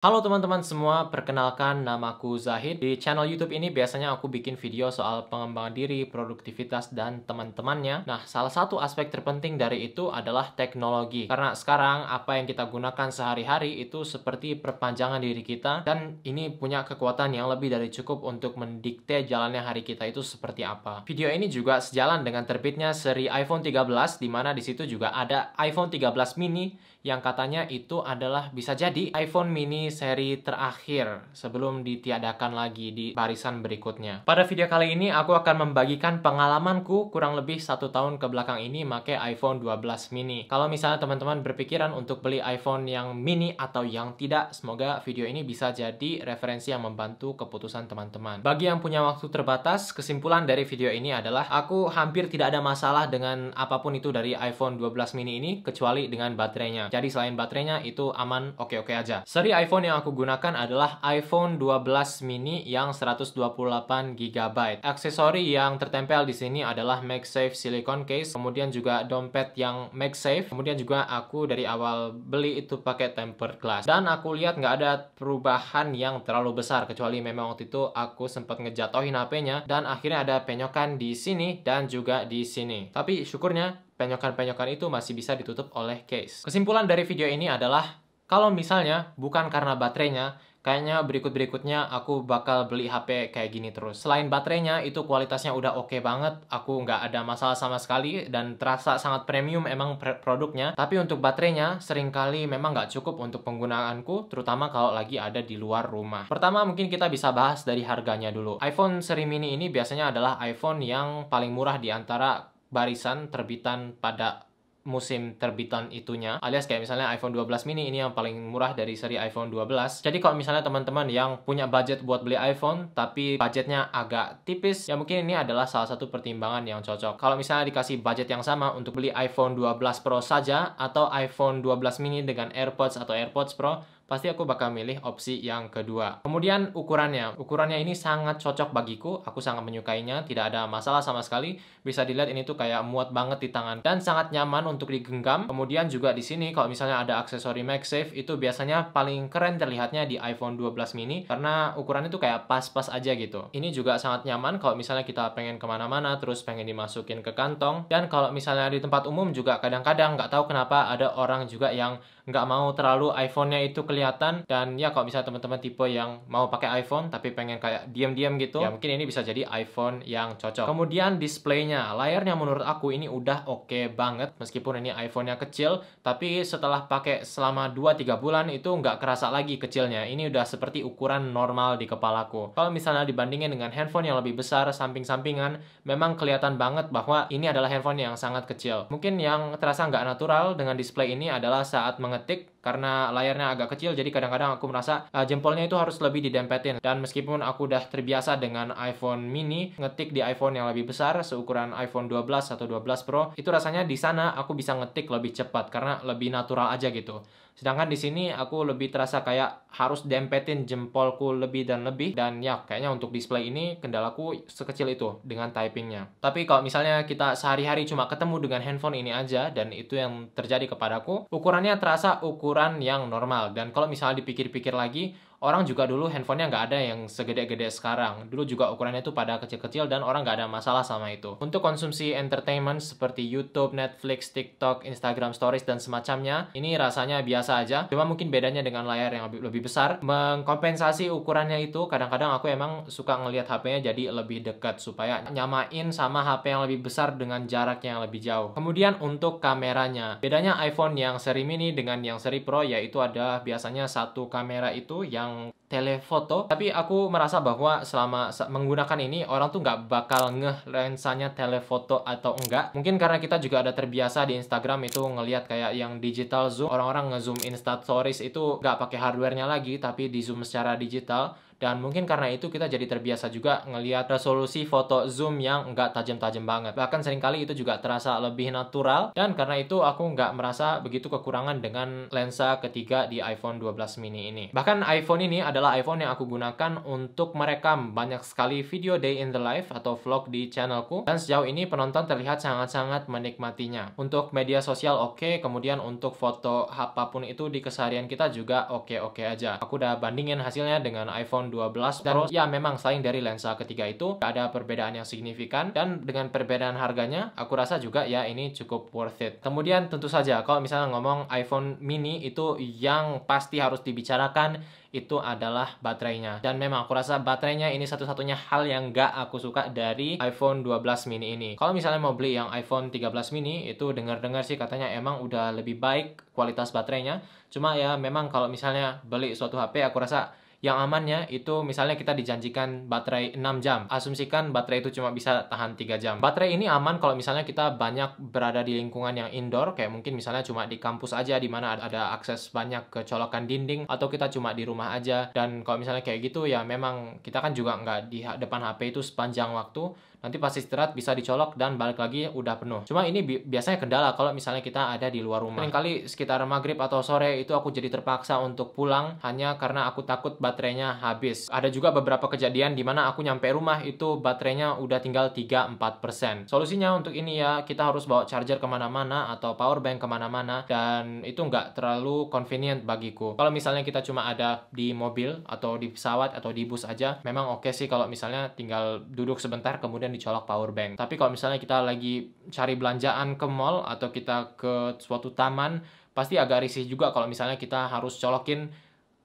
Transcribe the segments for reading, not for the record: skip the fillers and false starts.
Halo teman-teman semua, perkenalkan namaku Zahid. Di channel YouTube ini biasanya aku bikin video soal pengembangan diri, produktivitas, dan teman-temannya. Nah, salah satu aspek terpenting dari itu adalah teknologi. Karena sekarang apa yang kita gunakan sehari-hari itu seperti perpanjangan diri kita, dan ini punya kekuatan yang lebih dari cukup untuk mendikte jalannya hari kita itu seperti apa. Video ini juga sejalan dengan terbitnya seri iPhone 13, di mana di situ juga ada iPhone 13 mini yang katanya itu adalah bisa jadi iPhone mini seri terakhir sebelum ditiadakan lagi di barisan berikutnya. Pada video kali ini aku akan membagikan pengalamanku kurang lebih 1 tahun ke belakang ini pakai iPhone 12 mini. Kalau misalnya teman-teman berpikiran untuk beli iPhone yang mini atau yang tidak, semoga video ini bisa jadi referensi yang membantu keputusan teman-teman. Bagi yang punya waktu terbatas, kesimpulan dari video ini adalah aku hampir tidak ada masalah dengan apapun itu dari iPhone 12 mini ini kecuali dengan baterainya. Jadi selain baterainya itu aman, oke-oke aja. Seri iPhone yang aku gunakan adalah iPhone 12 mini yang 128 GB. Aksesori yang tertempel di sini adalah MagSafe silicone case, kemudian juga dompet yang MagSafe, kemudian juga aku dari awal beli itu pakai tempered glass. Dan aku lihat nggak ada perubahan yang terlalu besar, kecuali memang waktu itu aku sempat ngejatohin HP-nya dan akhirnya ada penyokan di sini dan juga di sini. Tapi syukurnya penyokan-penyokan itu masih bisa ditutup oleh case. Kesimpulan dari video ini adalah, kalau misalnya bukan karena baterainya, kayaknya berikut-berikutnya aku bakal beli HP kayak gini terus. Selain baterainya, itu kualitasnya udah oke banget, aku nggak ada masalah sama sekali, dan terasa sangat premium emang produknya. Tapi untuk baterainya, seringkali memang nggak cukup untuk penggunaanku, terutama kalau lagi ada di luar rumah. Pertama, mungkin kita bisa bahas dari harganya dulu. iPhone seri mini ini biasanya adalah iPhone yang paling murah di antara barisan terbitan pada musim terbitan itunya, alias kayak misalnya iPhone 12 mini ini yang paling murah dari seri iPhone 12. Jadi kalau misalnya teman-teman yang punya budget buat beli iPhone tapi budgetnya agak tipis, ya mungkin ini adalah salah satu pertimbangan yang cocok. Kalau misalnya dikasih budget yang sama untuk beli iPhone 12 Pro saja atau iPhone 12 mini dengan AirPods atau AirPods Pro, pasti aku bakal milih opsi yang kedua. Kemudian ukurannya. Ukurannya ini sangat cocok bagiku, aku sangat menyukainya, tidak ada masalah sama sekali. Bisa dilihat ini tuh kayak muat banget di tangan dan sangat nyaman untuk digenggam. Kemudian juga di sini kalau misalnya ada aksesori MagSafe, itu biasanya paling keren terlihatnya di iPhone 12 mini karena ukurannya tuh kayak pas-pas aja gitu. Ini juga sangat nyaman kalau misalnya kita pengen kemana-mana terus pengen dimasukin ke kantong. Dan kalau misalnya di tempat umum juga kadang-kadang nggak tahu kenapa ada orang juga yang nggak mau terlalu iPhone-nya itu kelihatan. Dan ya kalau misalnya teman-teman tipe yang mau pakai iPhone tapi pengen kayak diam-diam gitu, ya mungkin ini bisa jadi iPhone yang cocok. Kemudian displaynya, layarnya menurut aku ini udah oke banget. Meskipun ini iPhone-nya kecil, tapi setelah pakai selama 2-3 bulan itu nggak kerasa lagi kecilnya. Ini udah seperti ukuran normal di kepalaku. Kalau misalnya dibandingin dengan handphone yang lebih besar samping-sampingan, memang kelihatan banget bahwa ini adalah handphone yang sangat kecil. Mungkin yang terasa nggak natural dengan display ini adalah saat mengetik, karena layarnya agak kecil, jadi kadang-kadang aku merasa jempolnya itu harus lebih didempetin. Dan meskipun aku udah terbiasa dengan iPhone mini, ngetik di iPhone yang lebih besar, seukuran iPhone 12 atau 12 Pro, itu rasanya di sana aku bisa ngetik lebih cepat, karena lebih natural aja gitu. Sedangkan di sini aku lebih terasa kayak harus dempetin jempolku lebih dan lebih, dan ya kayaknya untuk display ini kendalaku sekecil itu dengan typingnya. Tapi kalau misalnya kita sehari-hari cuma ketemu dengan handphone ini aja, dan itu yang terjadi kepadaku, ukurannya terasa ukuran yang normal. Dan kalau misalnya dipikir-pikir lagi, orang juga dulu handphonenya nggak ada yang segede-gede sekarang. Dulu juga ukurannya itu pada kecil-kecil dan orang nggak ada masalah sama itu. Untuk konsumsi entertainment seperti YouTube, Netflix, TikTok, Instagram Stories, dan semacamnya, ini rasanya biasa aja. Cuma mungkin bedanya dengan layar yang lebih besar, mengkompensasi ukurannya itu, kadang-kadang aku emang suka ngelihat HP-nya jadi lebih dekat supaya nyamain sama HP yang lebih besar dengan jarak yang lebih jauh. Kemudian untuk kameranya, bedanya iPhone yang seri mini dengan yang seri Pro yaitu ada biasanya satu kamera itu yang telefoto, tapi aku merasa bahwa selama menggunakan ini orang tuh nggak bakal ngeh lensanya telefoto atau enggak. Mungkin karena kita juga ada terbiasa di Instagram itu ngelihat kayak yang digital zoom, orang-orang ngezoom Insta Stories itu nggak pakai hardware-nya lagi tapi di zoom secara digital. Dan mungkin karena itu kita jadi terbiasa juga ngelihat resolusi foto zoom yang nggak tajam-tajam banget. Bahkan seringkali itu juga terasa lebih natural, dan karena itu aku nggak merasa begitu kekurangan dengan lensa ketiga di iPhone 12 mini ini. Bahkan iPhone ini adalah iPhone yang aku gunakan untuk merekam banyak sekali video day in the life atau vlog di channelku, dan sejauh ini penonton terlihat sangat-sangat menikmatinya. Untuk media sosial oke, kemudian untuk foto apapun itu di keseharian kita juga oke-oke aja. Aku udah bandingin hasilnya dengan iPhone 12 Pro, dan ya memang selain dari lensa ketiga itu gak ada perbedaan yang signifikan, dan dengan perbedaan harganya aku rasa juga ya ini cukup worth it. Kemudian tentu saja kalau misalnya ngomong iPhone mini, itu yang pasti harus dibicarakan itu adalah baterainya. Dan memang aku rasa baterainya ini satu-satunya hal yang gak aku suka dari iPhone 12 mini ini. Kalau misalnya mau beli yang iPhone 13 mini, itu dengar-dengar sih katanya emang udah lebih baik kualitas baterainya. Cuma ya memang kalau misalnya beli suatu HP, aku rasa yang amannya itu misalnya kita dijanjikan baterai 6 jam. Asumsikan baterai itu cuma bisa tahan 3 jam. Baterai ini aman kalau misalnya kita banyak berada di lingkungan yang indoor, kayak mungkin misalnya cuma di kampus aja di mana ada akses banyak ke colokan dinding, atau kita cuma di rumah aja. Dan kalau misalnya kayak gitu ya memang kita kan juga nggak di depan HP itu sepanjang waktu. Nanti pas istirahat bisa dicolok dan balik lagi udah penuh. Cuma ini biasanya kendala kalau misalnya kita ada di luar rumah. Seringkali sekitar maghrib atau sore itu aku jadi terpaksa untuk pulang hanya karena aku takut baterainya habis. Ada juga beberapa kejadian di mana aku nyampe rumah itu baterainya udah tinggal 3-4%. Solusinya untuk ini ya kita harus bawa charger kemana-mana atau power bank kemana-mana, dan itu nggak terlalu convenient bagiku. Kalau misalnya kita cuma ada di mobil atau di pesawat atau di bus aja, memang oke sih kalau misalnya tinggal duduk sebentar kemudian dicolok power bank. Tapi kalau misalnya kita lagi cari belanjaan ke mall atau kita ke suatu taman, pasti agak risih juga kalau misalnya kita harus colokin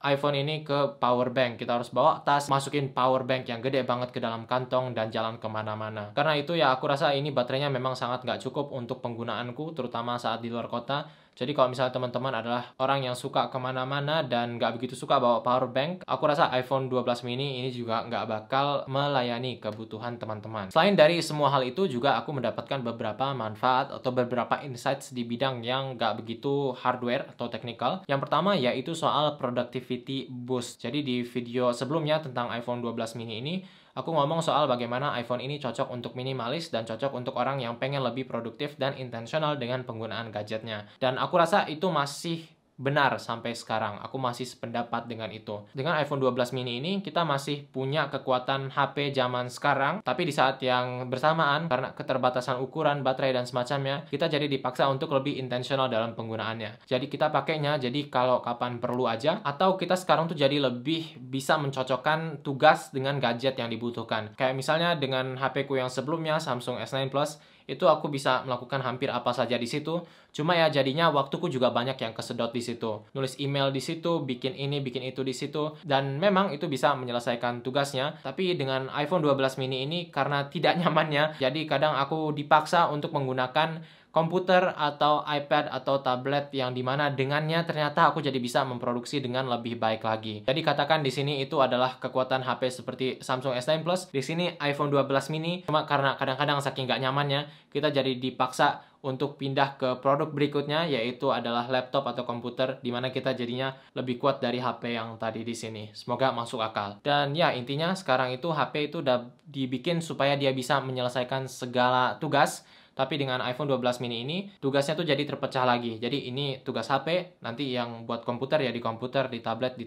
iPhone ini ke power bank. Kita harus bawa tas, masukin power bank yang gede banget ke dalam kantong dan jalan kemana-mana. Karena itu ya aku rasa ini baterainya memang sangat nggak cukup untuk penggunaanku, terutama saat di luar kota. Jadi kalau misalnya teman-teman adalah orang yang suka kemana-mana dan nggak begitu suka bawa power bank, aku rasa iPhone 12 mini ini juga nggak bakal melayani kebutuhan teman-teman. Selain dari semua hal itu, juga aku mendapatkan beberapa manfaat atau beberapa insights di bidang yang nggak begitu hardware atau technical. Yang pertama yaitu soal productivity boost. Jadi di video sebelumnya tentang iPhone 12 mini ini, aku ngomong soal bagaimana iPhone ini cocok untuk minimalis dan cocok untuk orang yang pengen lebih produktif dan intensional dengan penggunaan gadgetnya. Dan aku rasa itu masih benar sampai sekarang. Aku masih sependapat dengan itu. Dengan iPhone 12 mini ini, kita masih punya kekuatan HP zaman sekarang, tapi di saat yang bersamaan, karena keterbatasan ukuran, baterai, dan semacamnya, kita jadi dipaksa untuk lebih intensional dalam penggunaannya. Jadi kita pakainya, jadi kalau kapan perlu aja, atau kita sekarang tuh jadi lebih bisa mencocokkan tugas dengan gadget yang dibutuhkan. Kayak misalnya dengan HP ku yang sebelumnya, Samsung S9 Plus, itu aku bisa melakukan hampir apa saja di situ. Cuma ya jadinya waktuku juga banyak yang kesedot di situ. Nulis email di situ, bikin ini, bikin itu di situ. Dan memang itu bisa menyelesaikan tugasnya. Tapi dengan iPhone 12 mini ini karena tidak nyamannya, jadi kadang aku dipaksa untuk menggunakan komputer atau iPad atau tablet yang dimana dengannya ternyata aku jadi bisa memproduksi dengan lebih baik lagi. Jadi katakan di sini itu adalah kekuatan HP seperti Samsung S9 Plus, di sini iPhone 12 mini. Cuma karena kadang-kadang saking nggak nyamannya, kita jadi dipaksa untuk pindah ke produk berikutnya, yaitu adalah laptop atau komputer, di mana kita jadinya lebih kuat dari HP yang tadi di sini. Semoga masuk akal. Dan ya intinya sekarang itu HP itu udah dibikin supaya dia bisa menyelesaikan segala tugas. Tapi dengan iPhone 12 mini ini, tugasnya tuh jadi terpecah lagi. Jadi ini tugas HP, nanti yang buat komputer ya di komputer, di tablet, di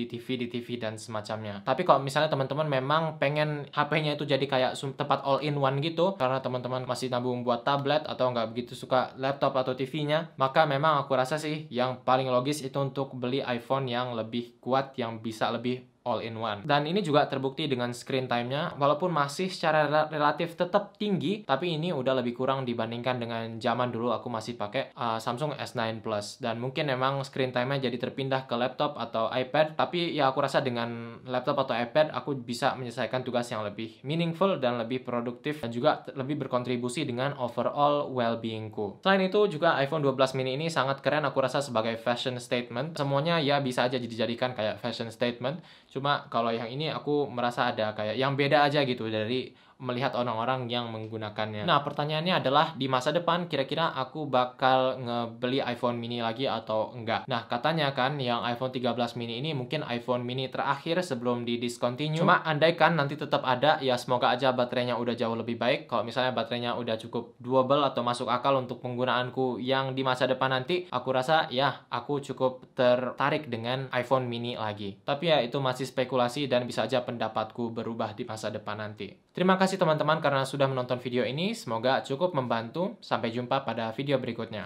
TV, dan semacamnya. Tapi kalau misalnya teman-teman memang pengen HP-nya itu jadi kayak tempat all-in-one gitu, karena teman-teman masih nabung buat tablet atau nggak begitu suka laptop atau TV-nya, maka memang aku rasa sih yang paling logis itu untuk beli iPhone yang lebih kuat, yang bisa lebih all-in-one. Dan ini juga terbukti dengan screen time-nya, walaupun masih secara relatif tetap tinggi, tapi ini udah lebih kurang dibandingkan dengan zaman dulu aku masih pakai Samsung S9 Plus. Dan mungkin memang screen time-nya jadi terpindah ke laptop atau iPad, tapi ya aku rasa dengan laptop atau iPad aku bisa menyelesaikan tugas yang lebih meaningful dan lebih produktif, dan juga lebih berkontribusi dengan overall well-being-ku. Selain itu juga iPhone 12 mini ini sangat keren aku rasa sebagai fashion statement. Semuanya ya bisa aja dijadikan kayak fashion statement. Cuma kalau yang ini aku merasa ada kayak yang beda aja gitu dari melihat orang-orang yang menggunakannya. Nah, pertanyaannya adalah di masa depan kira-kira aku bakal ngebeli iPhone mini lagi atau enggak. Nah, katanya kan yang iPhone 13 mini ini mungkin iPhone mini terakhir sebelum di discontinue. Cuma andaikan nanti tetap ada, ya semoga aja baterainya udah jauh lebih baik. Kalau misalnya baterainya udah cukup doable atau masuk akal untuk penggunaanku yang di masa depan nanti, aku rasa ya aku cukup tertarik dengan iPhone mini lagi. Tapi ya itu masih spekulasi dan bisa aja pendapatku berubah di masa depan nanti. Terima kasih teman-teman karena sudah menonton video ini. Semoga cukup membantu. Sampai jumpa pada video berikutnya.